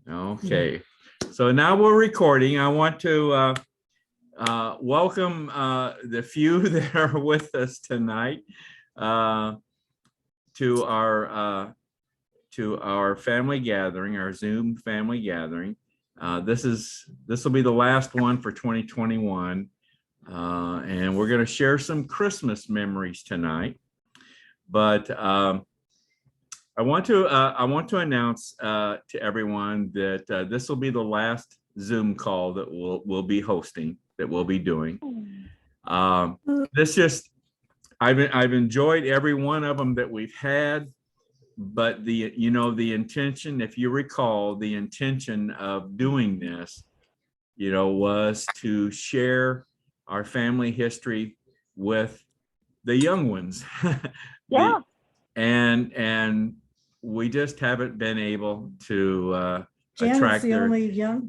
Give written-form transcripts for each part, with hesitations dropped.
Okay, so now we're recording. I want to welcome the few that are with us tonight to our family gathering, our Zoom family gathering. This will be the last one for 2021, and we're going to share some Christmas memories tonight. But I want to announce to everyone that this will be the last Zoom call that we'll be hosting, that we'll be doing. I've enjoyed every one of them that we've had, but the intention, if you recall, the intention of doing this, was to share our family history with the young ones. Yeah. And we just haven't been able to Janet's the only young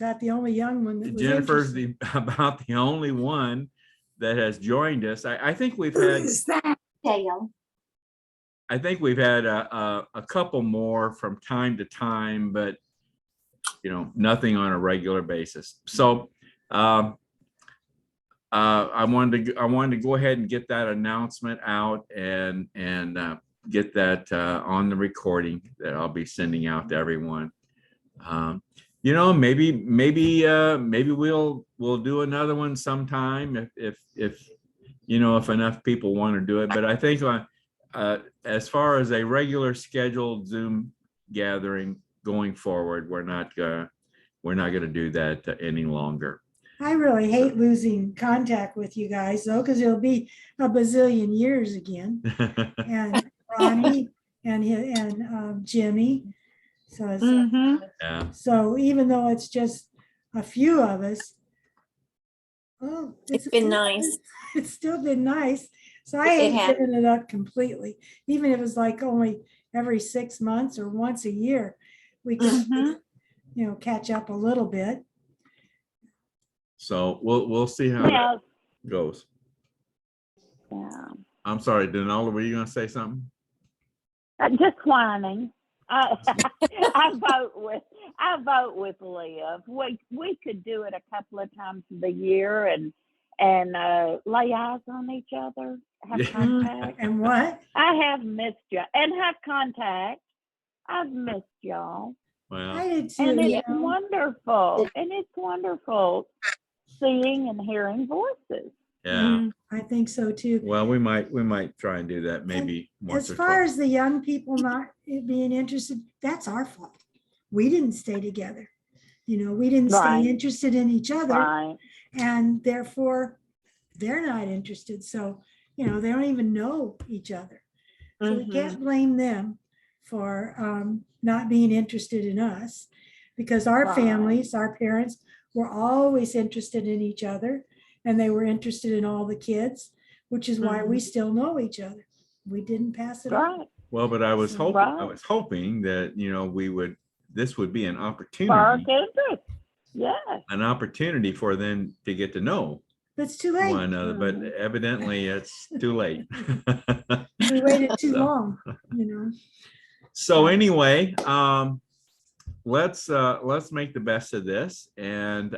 one that was Jennifer's interested. about the only one that has joined us. I think we've had I think we've had a couple more from time to time, but nothing on a regular basis. So I wanted to go ahead and get that announcement out and get that on the recording that I'll be sending out to everyone. Maybe we'll do another one sometime if enough people want to do it. But I think as far as a regular scheduled Zoom gathering going forward, we're not going to do that any longer. I really hate losing contact with you guys though, because it'll be a bazillion years again. And Ronnie and Jimmy. So Yeah. So even though it's just a few of us, It's been nice. It's still been nice. So I hate giving it up completely. Even if it's like only every 6 months or once a year, we can catch up a little bit. So we'll see how that goes. Yeah. I'm sorry, Denola, were you going to say something? Just whining. I vote with Liv. We could do it a couple of times of the year and lay eyes on each other, have contact. And what? I have missed you and have contact. I've missed y'all. Well, I did too. And it's wonderful. And it's wonderful seeing and hearing voices. yeah. I think so too. Well, we might try and do that maybe once As or far twice. as the young people not being interested, that's our fault. We didn't stay together. We didn't Right. stay interested in each other, Right. and therefore they're not interested. So, they don't even know each other. So we can't blame them for not being interested in us, because our families, our parents were always interested in each other, and they were interested in all the kids, which is why we still know each other. We didn't pass it on. Right. Well, but I was hoping that this would be an opportunity. Yes. An opportunity for them to get to know It's too late. one another, but evidently it's too late. We waited too long, So anyway, let's make the best of this. And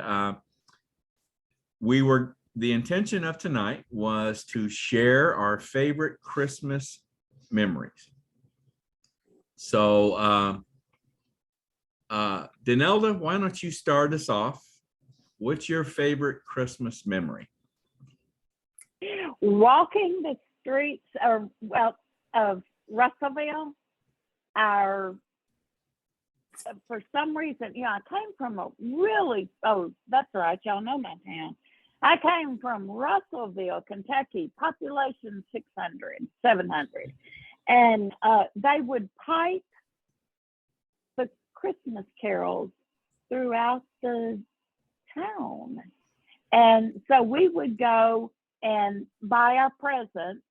the intention of tonight was to share our favorite Christmas memories. So Denelda, why don't you start us off? What's your favorite Christmas memory? Walking the streets of Russellville, for some reason, I came from that's right, y'all know my town. I came from Russellville, Kentucky, population 700. And they would pipe the Christmas carols throughout the town. And so we would go and buy our presents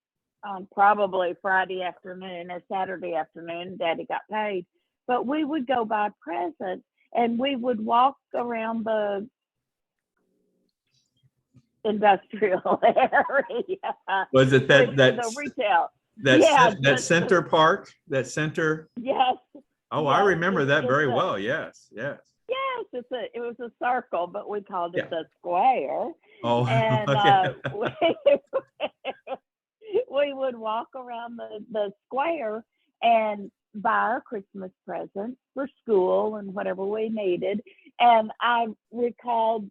on probably Friday afternoon or Saturday afternoon. Daddy got paid. But we would go buy presents and we would walk around the industrial area. Was it the retail? That center park? That center? Yes. Oh, yes, I remember that very well. Yes. Yeah, it was a circle, but we called it Yeah. the square. Oh, And okay. we would walk around the square and buy our Christmas presents for school and whatever we needed. And I recalled,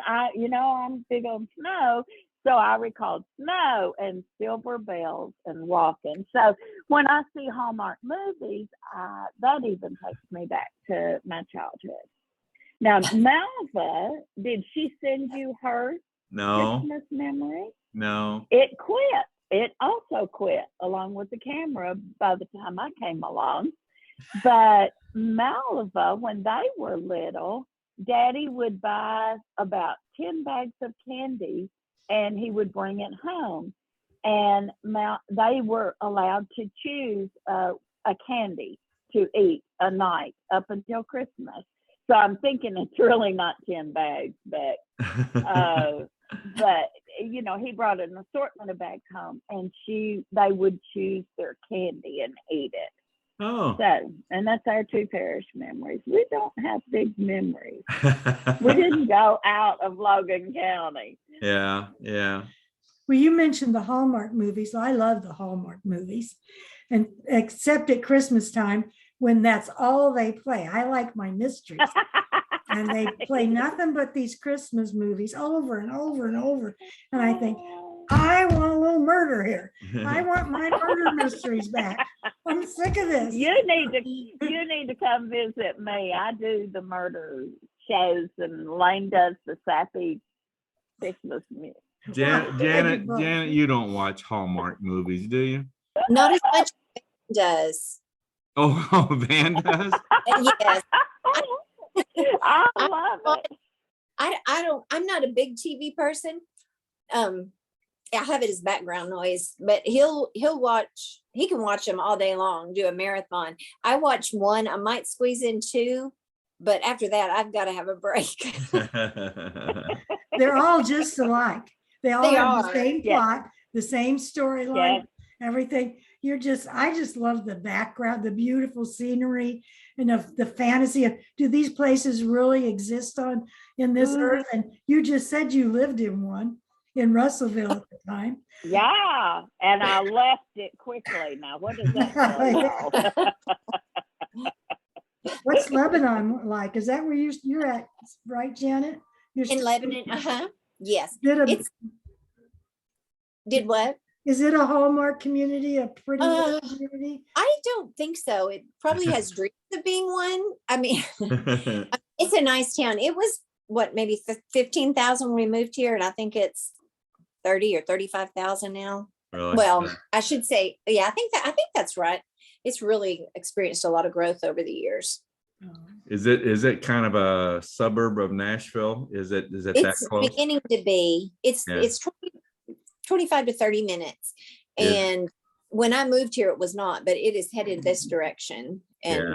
I'm big on snow. So I recalled snow and silver bells and walking. So when I see Hallmark movies, that even takes me back to my childhood. Now, Malva, did she send you her No, Christmas memory? no. It quit. It also quit along with the camera by the time I came along. But Malva, when they were little, Daddy would buy about 10 bags of candy and he would bring it home. And they were allowed to choose a candy to eat a night up until Christmas. So I'm thinking it's really not 10 bags, but he brought an assortment of bags home, and they would choose their candy and eat it. Oh. So, and that's our two Parrish memories. We don't have big memories. We didn't go out of Logan County. Yeah, yeah. Well, you mentioned the Hallmark movies. I love the Hallmark movies, and except at Christmas time when that's all they play. I like my mysteries. And they play nothing but these Christmas movies over and over and over. And I think, I want a little murder here. I want my murder mysteries back. I'm sick of this. You need to come visit me. I do the murder shows, and Lane does the sappy Christmas music. Janet, you don't watch Hallmark movies, do you? Not as much as Van does. Oh, Van does? Yes. I love it. I'm not a big TV person. I have it as background noise, but he can watch them all day long, do a marathon. I watch one, I might squeeze in two, but after that, I've got to have a break. They're all just alike. They all have the same Yes. plot, the same storyline, Yes. everything. I just love the background, the beautiful scenery, and the fantasy of, do these places really exist in this earth? And you just said you lived in one in Russellville at the time. Yeah, and I left it quickly. Now, what does that tell y'all? What's Lebanon like? Is that where you're at, right, Janet? In Lebanon, yes. Did what? Is it a Hallmark community, a pretty community? I don't think so. It probably has dreams of being one. I mean, it's a nice town. It was maybe 15,000 when we moved here, and I think it's 30 or 35,000 now. Really? Well, I should say, yeah, I think that's right. It's really experienced a lot of growth over the years. Is it kind of a suburb of Nashville? Is it that close? It's beginning to be. It's 25 to 30 minutes. And when I moved here, it was not, but it is headed this direction and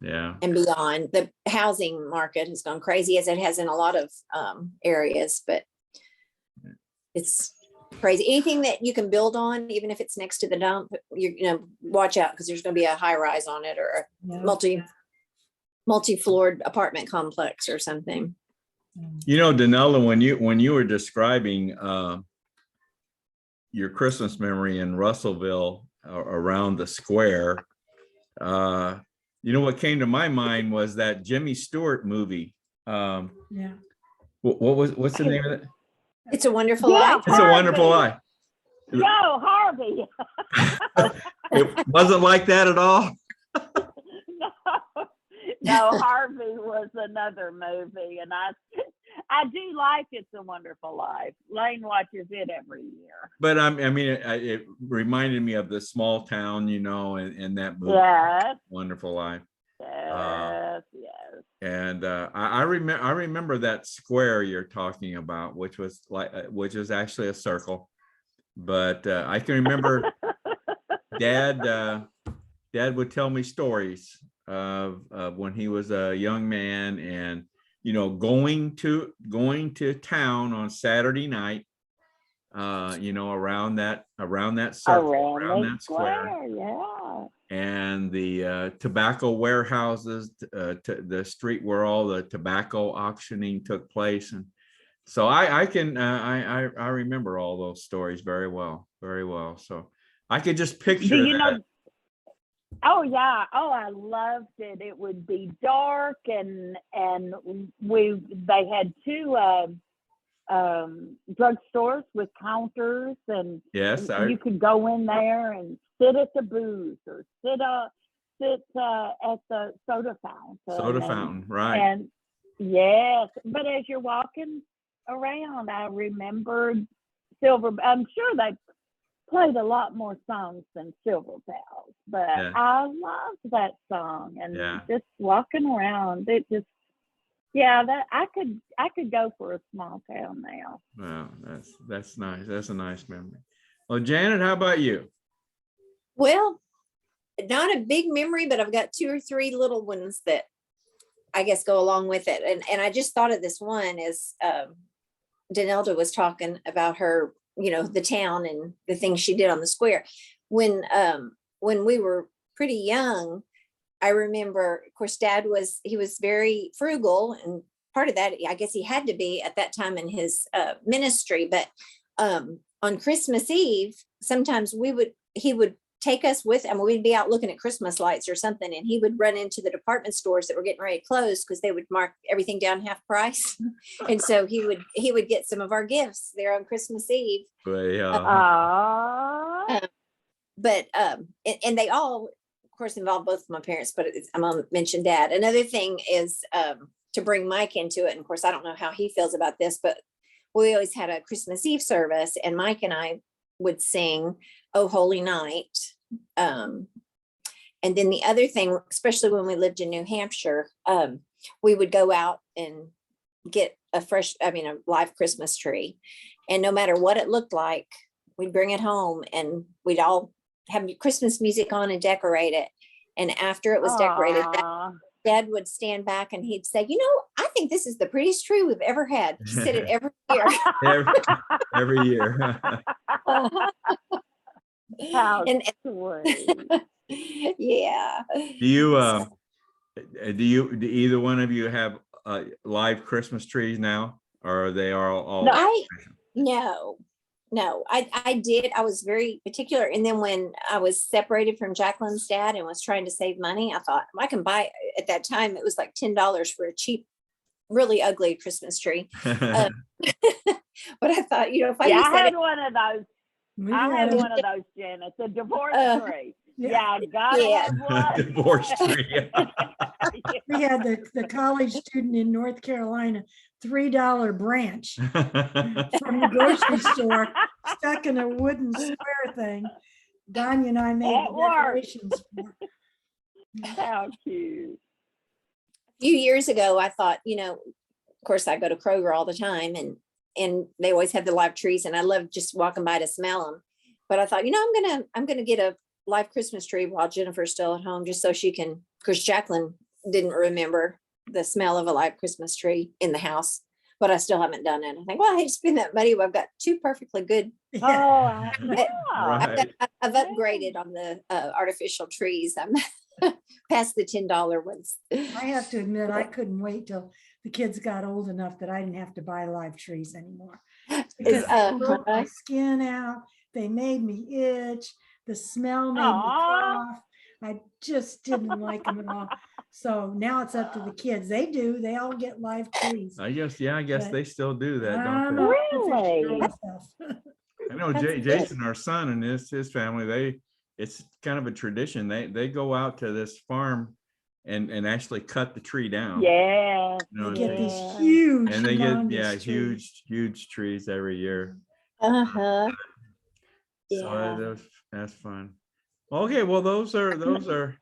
beyond. The housing market has gone crazy, as it has in a lot of areas, but it's crazy. Anything that you can build on, even if it's next to the dump, watch out, because there's going to be a high rise on it, or a multi-floored apartment complex or something. Danella, when you were describing your Christmas memory in Russellville around the square, what came to my mind was that Jimmy Stewart movie. What's the name of it? It's a Wonderful Life. It's a Wonderful Life. Yo, Harvey. It wasn't like that at all. No, Harvey was another movie, and I do like It's a Wonderful Life. Lane watches it every year. But it reminded me of the small town, in that movie. Yes. Wonderful Life. Yes. And I remember that square you're talking about, which is actually a circle. But I can remember Dad would tell me stories of when he was a young man, and going to town on Saturday night, around that circle, around that square. Yeah. and the tobacco warehouses, the street where all the tobacco auctioning took place. And so I remember all those stories very well, very well. So I could just picture Do you that. know? Oh yeah. Oh, I loved it. It would be dark, and they had two drugstores with counters, and Yes, you could go in there and sit at the booth or sit at the soda fountain. Right. And yes, but as you're walking around, I remembered Silver. I'm sure they played a lot more songs than Silver Bells, but Yeah. I loved that song, and Yeah. just walking around, it just, yeah, that I could go for a small town now. Wow, that's nice. That's a nice memory. Well, Janet, how about you? Well, not a big memory, but I've got 2 or 3 little ones that I guess go along with it. And I just thought of this one as Danelda was talking about her, the town and the things she did on the square. When we were pretty young, I remember, of course, Dad was very frugal, and part of that, I guess he had to be at that time in his ministry. But on Christmas Eve, sometimes he would take us with him. We'd be out looking at Christmas lights or something, and he would run into the department stores that were getting ready to close because they would mark everything down half price. And so he would get some of our gifts there on Christmas Eve. But and they all, of course, involve both of my parents, but I'm gonna mention Dad. Another thing is to bring Mike into it. And of course, I don't know how he feels about this, but we always had a Christmas Eve service, and Mike and I would sing "Oh Holy Night." And then the other thing, especially when we lived in New Hampshire, we would go out and get a live Christmas tree. And no matter what it looked like, we'd bring it home, and we'd all have Christmas music on and decorate it. And after it was decorated, Dad would stand back and he'd say, I think this is the prettiest tree we've ever had. He said it every year. every year. How sweet. Yeah. Do either one of you have live Christmas trees now, or are they all? No, I did. I was very particular. And then when I was separated from Jacqueline's dad and was trying to save money, I thought I can buy, at that time, it was like $10 for a cheap, really ugly Christmas tree. But I thought, if I had one of those. I had one of those, Janet, the divorce tree. Yeah, I gotta have one. Divorce tree. We had the college student in North Carolina, $3 branch from the grocery store, stuck in a wooden square thing. Danya and I made decorations for. How cute. A few years ago, I thought, of course, I go to Kroger all the time, and they always have the live trees, and I love just walking by to smell them. But I thought, I'm gonna get a live Christmas tree while Jennifer's still at home, just so she can, because Jacqueline didn't remember the smell of a live Christmas tree in the house, but I still haven't done it. I think, well, I hate to spend that money. I've got 2 perfectly good. Oh, right. I've upgraded on the artificial trees. I'm past the $10 ones. I have to admit, I couldn't wait till the kids got old enough that I didn't have to buy live trees anymore. Because they broke my skin out. They made me itch. The smell made me cough. I just didn't like them at all. So now it's up to the kids. They all get live trees. I guess they still do that, don't they? Really? I know Jason, our son, and his family, it's kind of a tradition. They go out to this farm and actually cut the tree down. Yeah. They get these huge, and they get huge trees every year. Yeah. So that's fun. Okay, well, those are another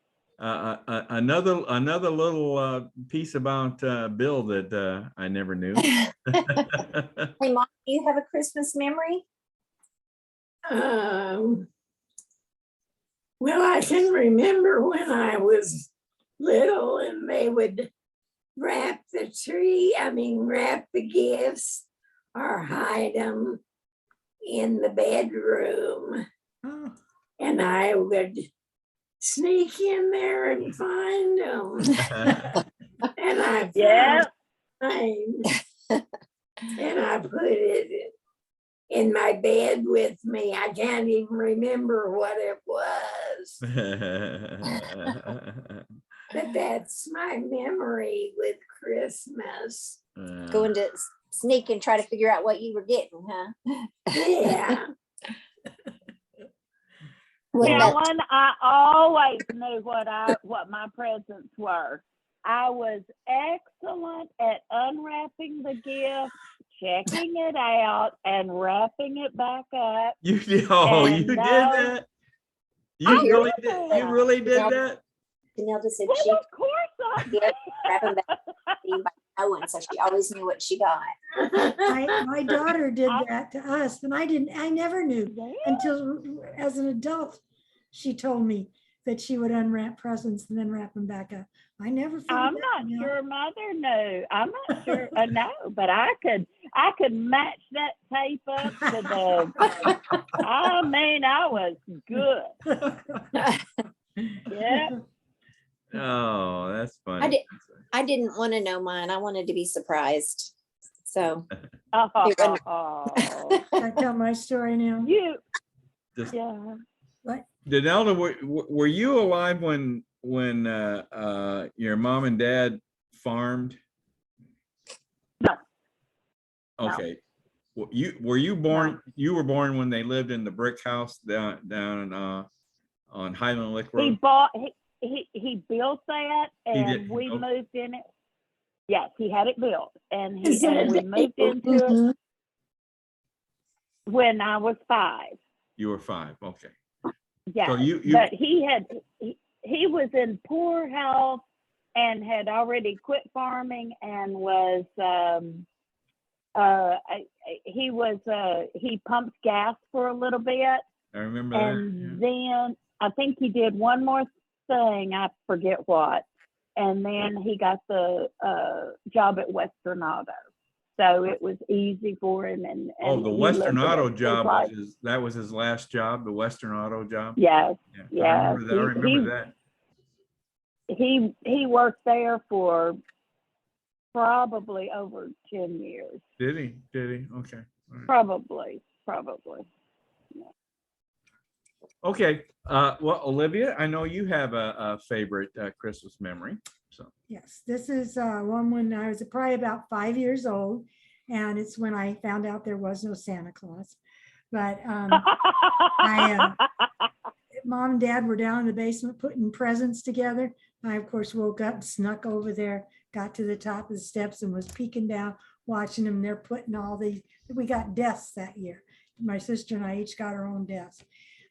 little piece about Bill that I never knew. Hey, Mom, do you have a Christmas memory? Well, I can remember when I was little and they would wrap the gifts or hide them in the bedroom. Oh. And I would sneak in there and find them. And I Yeah. found mine, and I put it in my bed with me. I can't even remember what it was, but that's my memory with Christmas. Going to sneak and try to figure out what you were getting, huh? Yeah. Helen, I always knew what my presents were. I was excellent at unwrapping the gift, checking it out, and wrapping it back up. You did And that? I You really did did? that. You really did that? Janelle just said Well, she of course I did. wrapping back by no one, so she always knew what she got. My daughter did that to us, and I never knew Yeah. until as an adult, she told me that she would unwrap presents and then wrap them back up. I never figured I'm that not one out. sure mother knew. I'm not sure. No, but I could match that tape up to the. I mean, I was good. Yeah. Oh, that's funny. I didn't want to know mine. I wanted to be surprised. So Oh, I tell my story now. you. Just- Yeah. Danelda, were you alive when your mom and dad farmed? No. Okay. Well, were you born? No. You were born when they lived in the brick house down on Highland Lick He Road. he built that, He and did. we Okay. moved in it. Yes, he had it built, and Is and it- we moved into it when I was 5. You were 5. Okay. Yeah, So you but he was in poor health and had already quit farming and was he pumped gas for a little bit, I remember and that. then I think he did one more thing, I forget what, and then he got the job at Western Auto. So it was easy for him. And The he Western lived Auto his job life. was his last job, the Western Auto job. Yes, Yeah, I remember that. I remember that. he worked there for probably over 10 years. Did he? Okay. All right. Probably. Okay. Well, Olivia, I know you have a favorite Christmas memory. So Yes, this is one when I was probably about 5 years old, and it's when I found out there was no Santa Claus. But Mom and Dad were down in the basement putting presents together. I, of course, woke up, snuck over there, got to the top of the steps and was peeking down, watching them. They're putting all these, we got desks that year. My sister and I each got our own desk.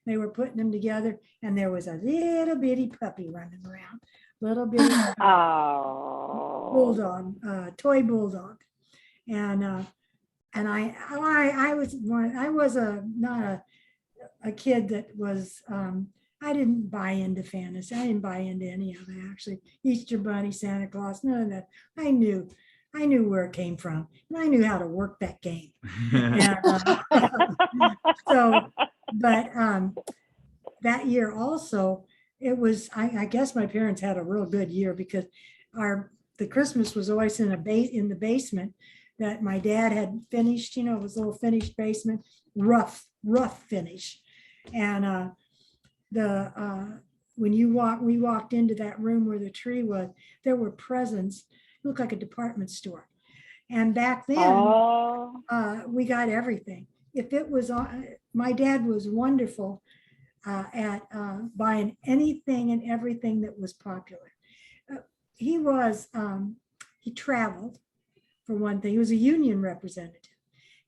They were putting them together, and there was a little bitty puppy running around, little bitty bulldog, toy bulldog. And I was not a kid that was, I didn't buy into fantasy. I didn't buy into any of it, actually. Easter Bunny, Santa Claus, none of that. I knew where it came from, and I knew how to work that game. And, but that year also, it was, I guess my parents had a real good year, because the Christmas was always in the basement that my dad had finished. It was a little finished basement, rough finish. And when we walked into that room where the tree was, there were presents. It looked like a department store. And back then, we got everything. If it was my dad was wonderful at buying anything and everything that was popular. He traveled, for one thing. He was a union representative,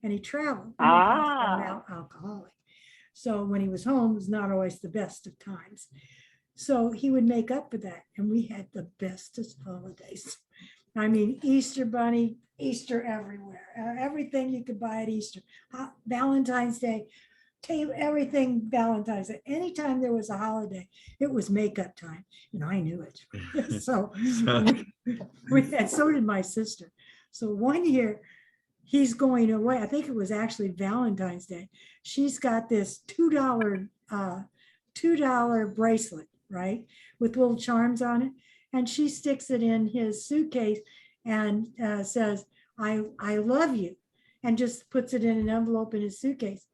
and he traveled. And he was an alcoholic. So when he was home, it was not always the best of times. So he would make up for that, and we had the bestest holidays. I mean, Easter Bunny, Easter everywhere, everything you could buy at Easter, Valentine's Day, everything Valentine's Day. Anytime there was a holiday, it was makeup time, and I knew it. So and so did my sister. So one year he's going away. I think it was actually Valentine's Day. She's got this $2 bracelet right? With little charms on it. And she sticks it in his suitcase and says, I love you, and just puts it in an envelope in his suitcase.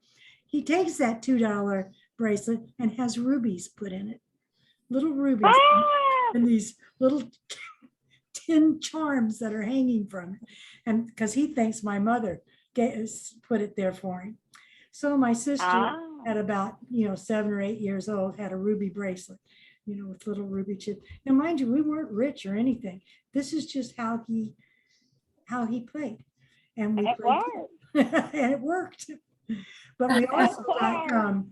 He takes that $2 bracelet and has rubies put in it, little rubies, Ah! and these little tin charms that are hanging from it. And because he thinks my mother put it there for him. So my sister Ah. at about, 7 or 8 years old had a ruby bracelet, with little ruby chips. Now, mind you, we weren't rich or anything. This is just how he played. And we It played worked. and it worked. But we also got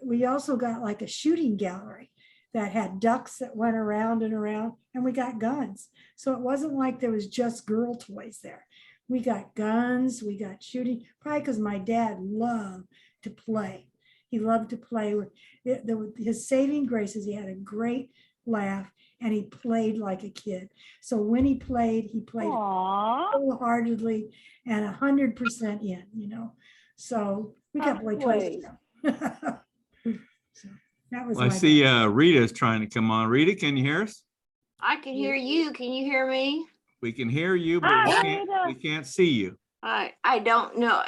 we also got like a shooting gallery that had ducks that went around and around, and we got guns. So it wasn't like there was just girl toys there. We got guns, we got shooting, probably because my dad loved to play. He loved to play. His saving grace is he had a great laugh and he played like a kid. So when he played Aw. wholeheartedly and 100% in, So we got to play twice. So that was Well, I my see dad. Rita's trying to come on. Rita, can you hear us? I can hear you. Can you hear me? We can hear you, but Hi, we Rita. can't see you. I don't know.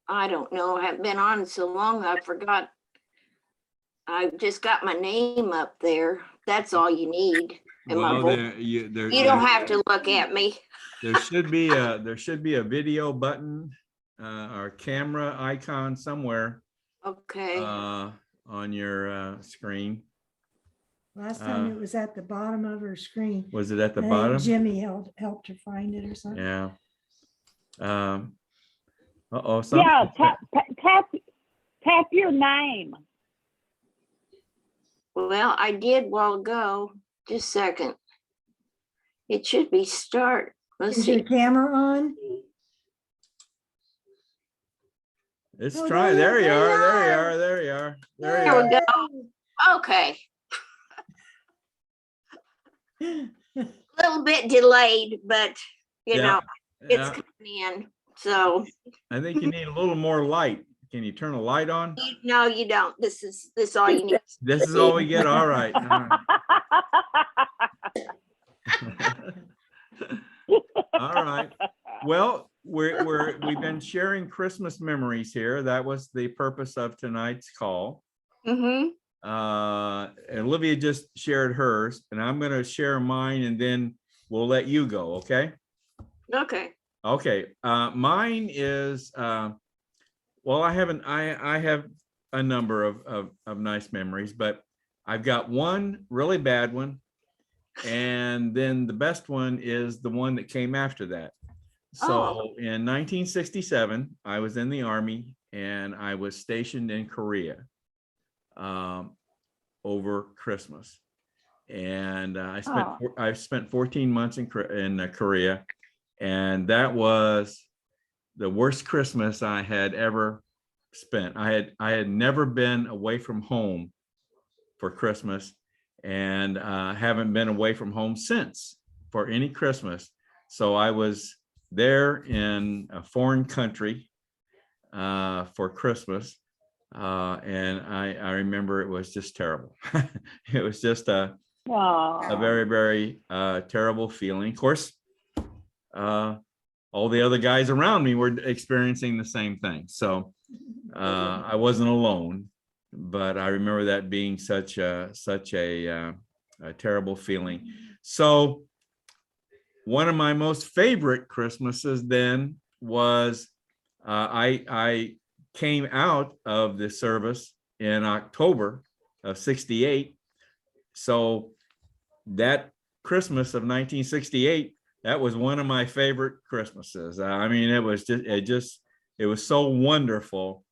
I don't know. I haven't been on so long. I forgot. I just got my name up there. That's all you need. And my Well, voice. you You don't have to look at me. there should be a video button or camera icon somewhere Okay. on your screen. Last time it was at the bottom of her screen. Was it at the I think bottom? Jimmy helped her find it or something. Yeah. Uh-oh. Yeah, tap your name. Well, I did while ago. Just a second. It should be start. Let's Is your see. camera on? It's Oh, trying. there There you you are. There you are. are. There you are. There There you we are. go. Okay. A little bit delayed, but you know, it's Yeah. coming in. So I think you need a little more light. Can you turn a light on? no, you don't. This is all you need. This is all we get. All right. All right. Well, we've been sharing Christmas memories here. That was the purpose of tonight's call. Mm-hmm. Olivia just shared hers, and I'm going to share mine, and then we'll let you go. Okay. Okay. Okay. Mine is well, I have a number of nice memories, but I've got one really bad one, and then the best one is the one that came after that. So in 1967, I was in the Army and I was stationed in Korea over Christmas. And I spent 14 months in Korea, and that was the worst Christmas I had ever spent. I had never been away from home for Christmas, and haven't been away from home since for any Christmas. So I was there in a foreign country for Christmas, and I remember it was just terrible. It was just a very, very terrible feeling. Of course, all the other guys around me were experiencing the same thing. So I wasn't alone, but I remember that being such a terrible feeling. So one of my most favorite Christmases then was I came out of the service in October of '68. So that Christmas of 1968, that was one of my favorite Christmases. I mean, it was so wonderful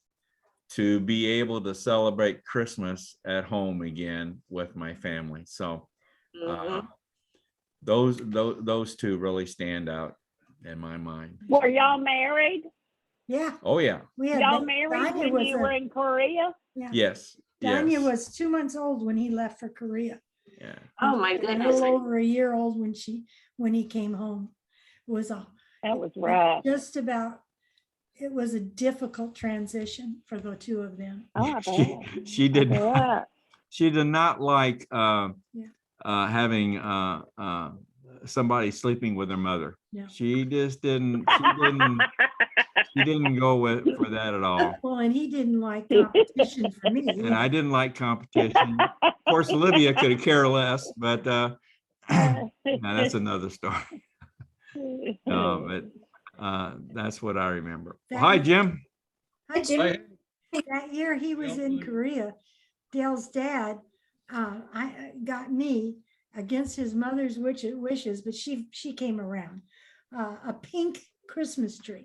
to be able to celebrate Christmas at home again with my family. So those two really stand out in my mind. Were y'all married? Yeah. Oh yeah. Y'all married when you were in Korea? Yeah. Yes. Danya Yes. was 2 months old when he left for Korea. Yeah. Oh my A goodness. little over a year old when he came home. That was rough. It was a difficult transition for the two of them. Oh, I bet. She did I not. bet. she did not like Yeah. having somebody sleeping with her mother. No. She just didn't. She didn't go for that at all. Well, and he didn't like competition for me. And I didn't like competition. Of course, Olivia could have cared less, but now that's another story. But that's what I remember. Hi, Jim. Hi, Jim. Jim. That year he was in Korea, Dale's dad got me against his mother's wishes, but she came around, a pink Christmas tree.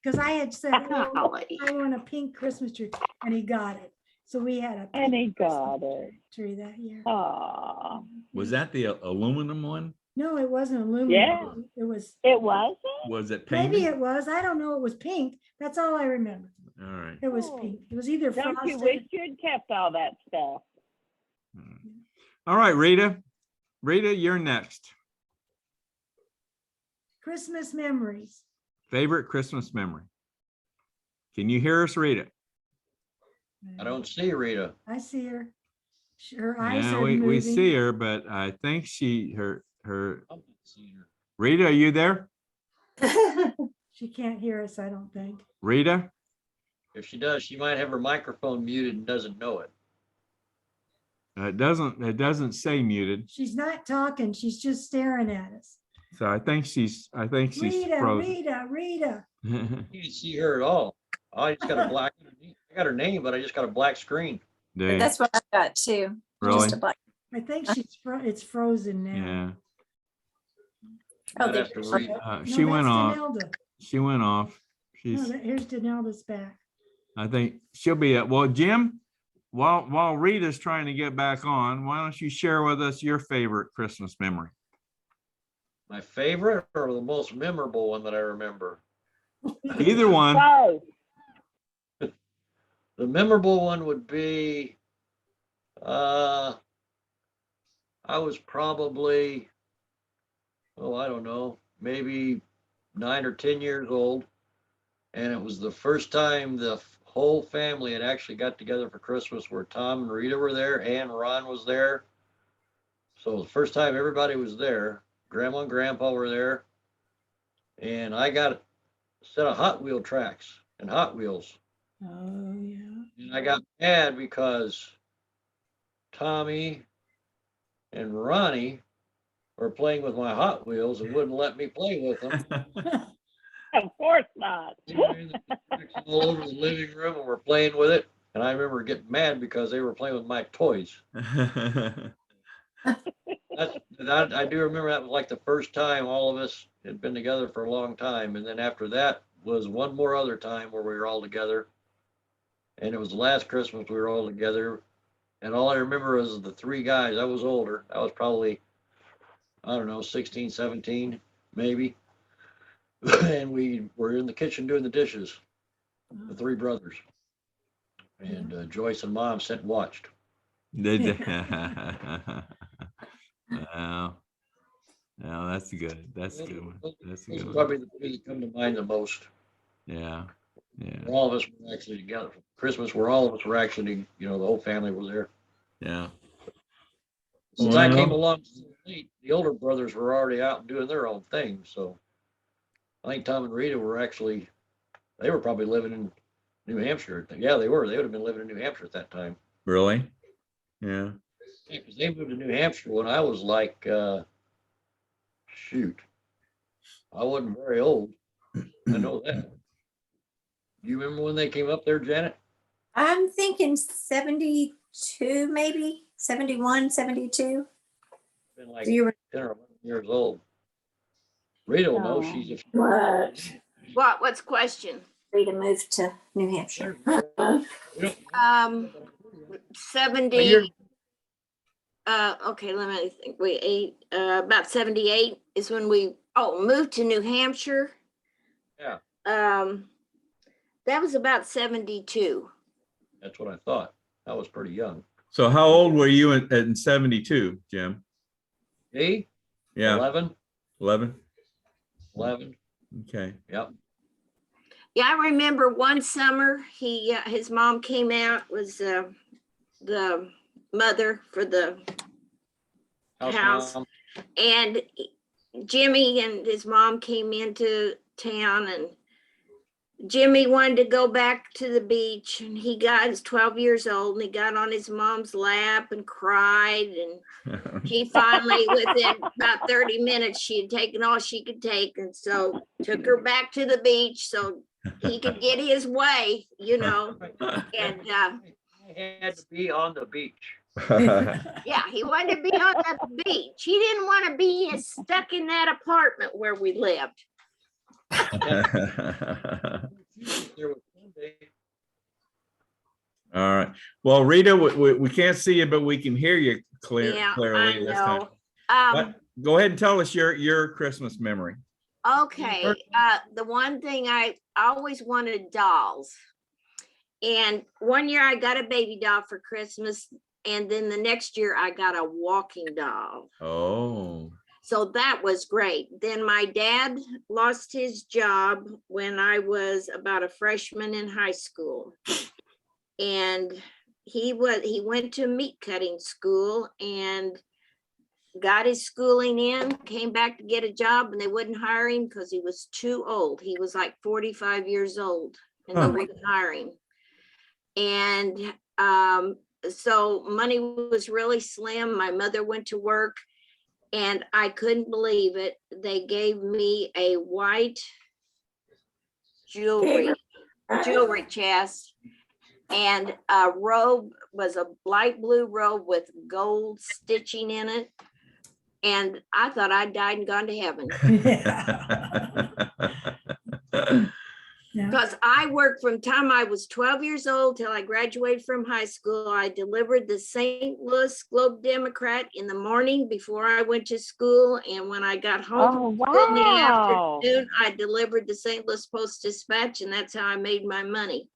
Because I had said, oh, I want a pink Christmas tree, and he got it. So we had a And he pink got Christmas it. tree that year. Oh, Was that the aluminum one? No, it wasn't aluminum. Yeah. It was. it wasn't? Was it painted? Maybe it was. I don't know. It was pink. That's all I remember. All right. It was Oh. pink. It was either Don't you frosted. wish you'd kept all that stuff? All right, Rita. Rita, you're next. Christmas memories. Favorite Christmas memory. Can you hear us, Rita? I don't see Rita. I see her. Her eyes Yeah, are we moving. see her, but I think her. I'm not seeing her. Rita, are you there? She can't hear us, I don't think. Rita? If she does, she might have her microphone muted and doesn't know it. It doesn't say muted. She's not talking. She's just staring at us. So I think she's Rita, frozen. Rita. You can't see her at all. I just got a black. I got her name, but I just got a black screen. Dude, That's what I got too. really? Just a black. I think it's frozen now. Yeah. Oh, I'd have to there's- read. No, She went that's off. Danelda. She went off. No, She's. here's Danelda's back. I think she'll be at. Well, Jim, while Rita's trying to get back on, why don't you share with us your favorite Christmas memory? My favorite or the most memorable one that I remember? Either one. Both. The memorable one would be, I was probably, I don't know, maybe 9 or 10 years old. And it was the first time the whole family had actually got together for Christmas, where Tom and Rita were there and Ron was there. So the first time everybody was there, Grandma and Grandpa were there. And I got a set of Hot Wheel tracks and Hot Wheels. Oh, yeah. And I got mad because Tommy and Ronnie were playing with my Hot Wheels and wouldn't let me play with them. Of course not. They were in the tracks all over the living room and were playing with it. And I remember getting mad because they were playing with my toys. I do remember that was like the first time all of us had been together for a long time. And then after that was one more other time where we were all together. And it was the last Christmas we were all together. And all I remember is the 3 guys. I was older. I was probably, I don't know, 16, 17, maybe. And we were in the kitchen doing the dishes, the 3 brothers. And Joyce and Mom sat and watched. Did you? No, that's good. That's a good one. That's a Those good are one. probably the 2 that come to mind the most. Yeah. All of us were actually together for Christmas, where all of us were actually, the whole family was there. Yeah. Since I came Well. along so late, the older brothers were already out and doing their own thing. So I think Tom and Rita they were probably living in New Hampshire. Yeah, they were. They would have been living in New Hampshire at that time. Really? Yeah. Because they moved to New Hampshire when I was like, I wasn't very old. I know that. Do you remember when they came up there, Janet? I'm thinking 72, maybe 71, 72. Been like Do you 10 or 11 years old. Rita will know. Oh. She's What? What's the question? agree to move to New Hampshire? 70. Okay, let me think. About 78 is when we moved to New Hampshire. Yeah. That was about 72. That's what I thought. I was pretty young. So how old were you in 72, Jim? Me? Yeah. 11. 11. Okay. Yep. Yeah, I remember one summer his mom came out, was the mother for the house. Mom. And Jimmy and his mom came into town, and Jimmy wanted to go back to the beach, and he's 12 years old, and he got on his mom's lap and cried. And he finally, within about 30 minutes, she had taken all she could take. And so took her back to the beach so he could get his way, And I had to be on the beach. yeah, he wanted to be on the beach. He didn't want to be stuck in that apartment where we lived. There was one day. All right. Well, Rita, we can't see you, but we can hear you clearly I this time. know. Go ahead and tell us your Christmas memory. Okay. The one thing I always wanted dolls. And one year I got a baby doll for Christmas. And then the next year I got a walking doll. Oh. So that was great. Then my dad lost his job when I was about a freshman in high school. And he went to meat cutting school and got his schooling in, came back to get a job, and they wouldn't hire him because he was too old. He was like 45 years old, and they wouldn't hire him. And so money was really slim. My mother went to work, and I couldn't believe it. They gave me a white jewelry chest, and a robe was a light blue robe with gold stitching in it. And I thought I died and gone to heaven. Yeah. Because I worked from time I was 12 years old till I graduated from high school. I delivered the St. Louis Globe Democrat in the morning before I went to school. And when I got home in the afternoon, I delivered the St. Louis Post Dispatch, and that's how I made my money.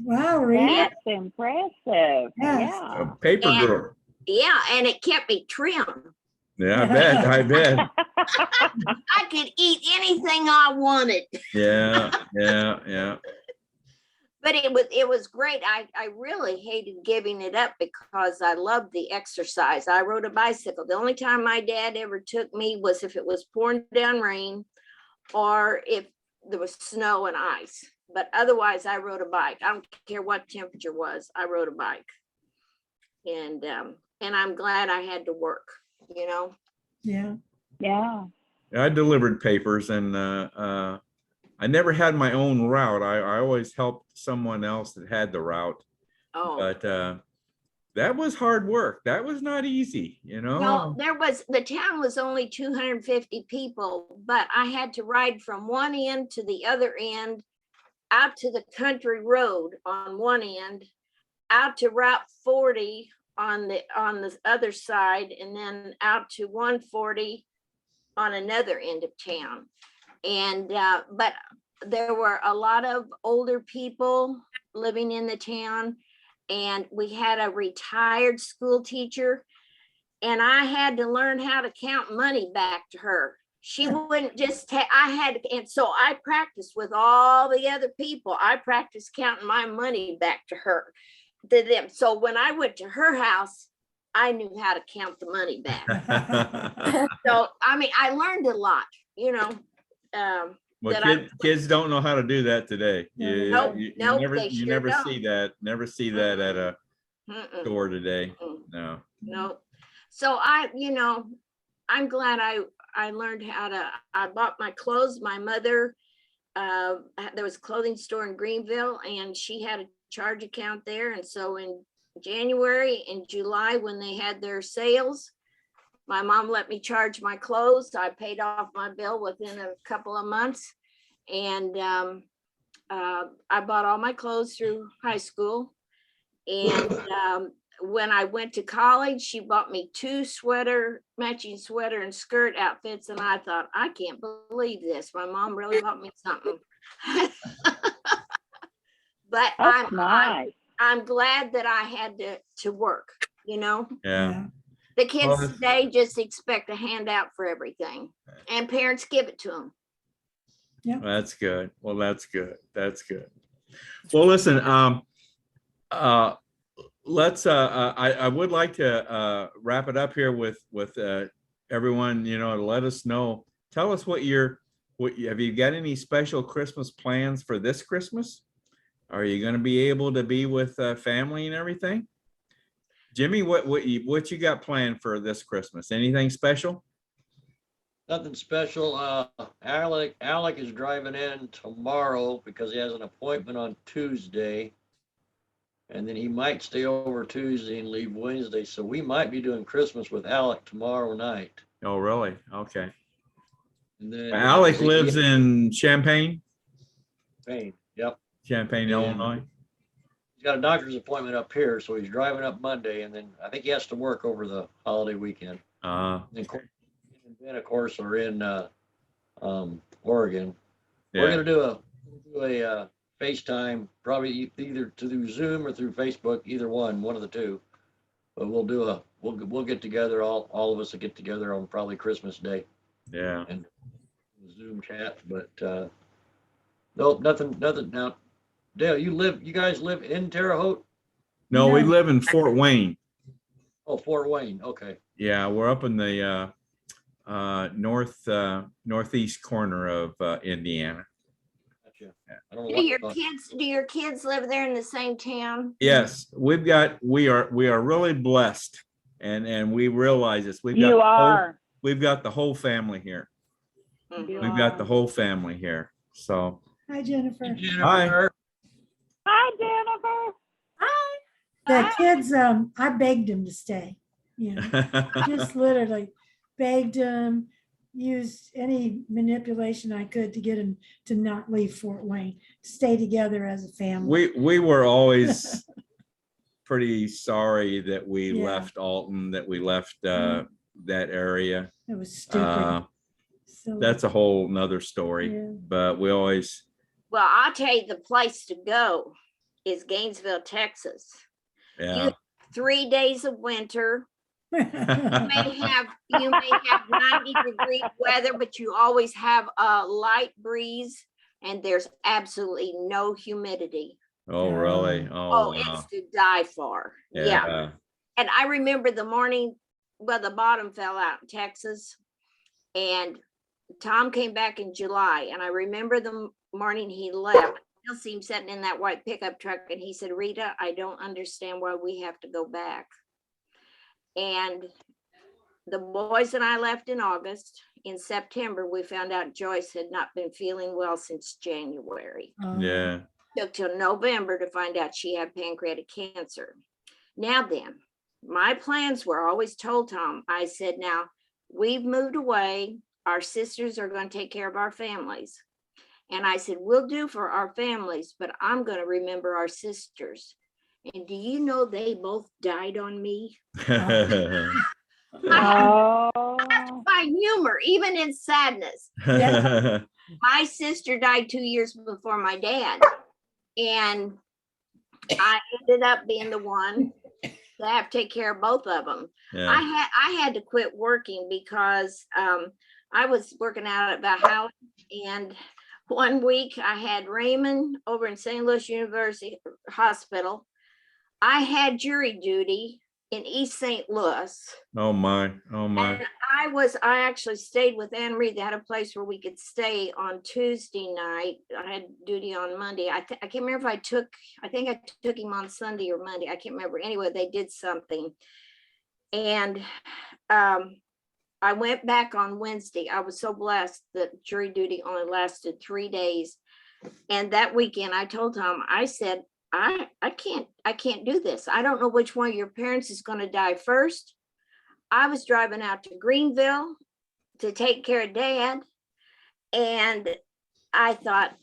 Wow, Rita. That's impressive. Yes. Yeah. A paper girl. Yeah, and it kept me trim. Yeah, I bet. I could eat anything I wanted. Yeah. But it was great. I really hated giving it up because I loved the exercise. I rode a bicycle. The only time my dad ever took me was if it was pouring down rain or if there was snow and ice. But otherwise, I rode a bike. I don't care what temperature was. I rode a bike. And I'm glad I had to work, Yeah. Yeah. I delivered papers, and I never had my own route. I always helped someone else that had the route. Oh. But that was hard work. That was not easy, No, the town was only 250 people, but I had to ride from one end to the other end, out to the country road on one end, out to Route 40 on the other side, and then out to 140 on another end of town. And but there were a lot of older people living in the town, and we had a retired school teacher, and I had to learn how to count money back to her. She wouldn't just and so I practiced with all the other people. I practiced counting my money back to them. So when I went to her house, I knew how to count the money back. So, I learned a lot, Well, kids don't know how to do that today. Nope, You they never don't. see that. Never see that at a Mm-mm. store today. Mm-mm. No. So I'm glad I learned how to. I bought my clothes. My mother, there was a clothing store in Greenville, and she had a charge account there. And so in January and July, when they had their sales, my mom let me charge my clothes. I paid off my bill within a couple of months. And I bought all my clothes through high school. And when I went to college, she bought me 2 matching sweater and skirt outfits. And I thought, I can't believe this. My mom really bought me something. But That's nice. I'm glad that I had to work, Yeah. The kids today just expect a handout for everything, and parents give it to them. Yeah. That's good. Well, that's good. That's good. Well, listen, let's I would like to wrap it up here with everyone, to let us know. Tell us what have you got any special Christmas plans for this Christmas? Are you going to be able to be with family and everything? Jimmy, what you got planned for this Christmas? Anything special? Nothing special. Alec is driving in tomorrow because he has an appointment on Tuesday. And then he might stay over Tuesday and leave Wednesday. So we might be doing Christmas with Alec tomorrow night. Oh, really? Okay. And then Alec lives in Champaign, Spain. Yep. Champaign, Illinois. He's got a doctor's appointment up here, so he's driving up Monday, and then I think he has to work over the holiday weekend. And then, of course, are in Oregon. Yeah. We're gonna do a FaceTime, probably either through Zoom or through Facebook, either one of the two. But we'll get together. All of us will get together on probably Christmas Day. Yeah. And Zoom chat, but nope, nothing. Now, Dale, you guys live in Terre Haute? No, we No. live in Fort Wayne. Oh, Fort Wayne. Okay. Yeah, we're up in the northeast corner of Indiana. Gotcha. I don't know Do what, your kids live there in the same town? Yes, we are really blessed, and we realize this. We've You got are. we've got the whole family here. Mhm. You We've got the are. whole family here. So Hi, Jennifer. Jennifer. Hi, Jennifer. The kids, I begged them to stay, just literally begged them, used any manipulation I could to get them to not leave Fort Wayne, stay together as a family. we were always pretty sorry that we Yeah. left Alton, that we left that area. It was stupid. So, That's a whole nother story. Yeah. But we always Well, I'll tell you, the place to go is Gainesville, Texas. yeah. You 3 days of winter. You may have 90-degree weather, but you always have a light breeze, and there's absolutely no humidity. Oh, really? Oh, wow. it's to die for. Yeah. And I remember the morning, the bottom fell out in Texas, and Tom came back in July, and I remember the morning he left. I still see him sitting in that white pickup truck, and he said, "Rita, I don't understand why we have to go back." And the boys and I left in August. In September, we found out Joyce had not been feeling well since January. Yeah. Took till November to find out she had pancreatic cancer. Now then, my plans were always told Tom. I said, now we've moved away. Our sisters are going to take care of our families. And I said, we'll do for our families, but I'm going to remember our sisters. And do you know they both died on me? Oh. Find humor, even in sadness. My sister died 2 years before my dad. And I ended up being the one to have to take care of both of them. Yeah. I had to quit working because I was working out at Valhalla, and one week I had Raymond over in St. Louis University Hospital. I had jury duty in East St. Louis. Oh my. And I actually stayed with Anne Reed. They had a place where we could stay on Tuesday night. I had duty on Monday. I can't remember if I think I took him on Sunday or Monday. I can't remember. Anyway, they did something. And I went back on Wednesday. I was so blessed that jury duty only lasted 3 days. And that weekend I told Tom, I said, I can't do this. I don't know which one of your parents is going to die first. I was driving out to Greenville to take care of Dad. And I thought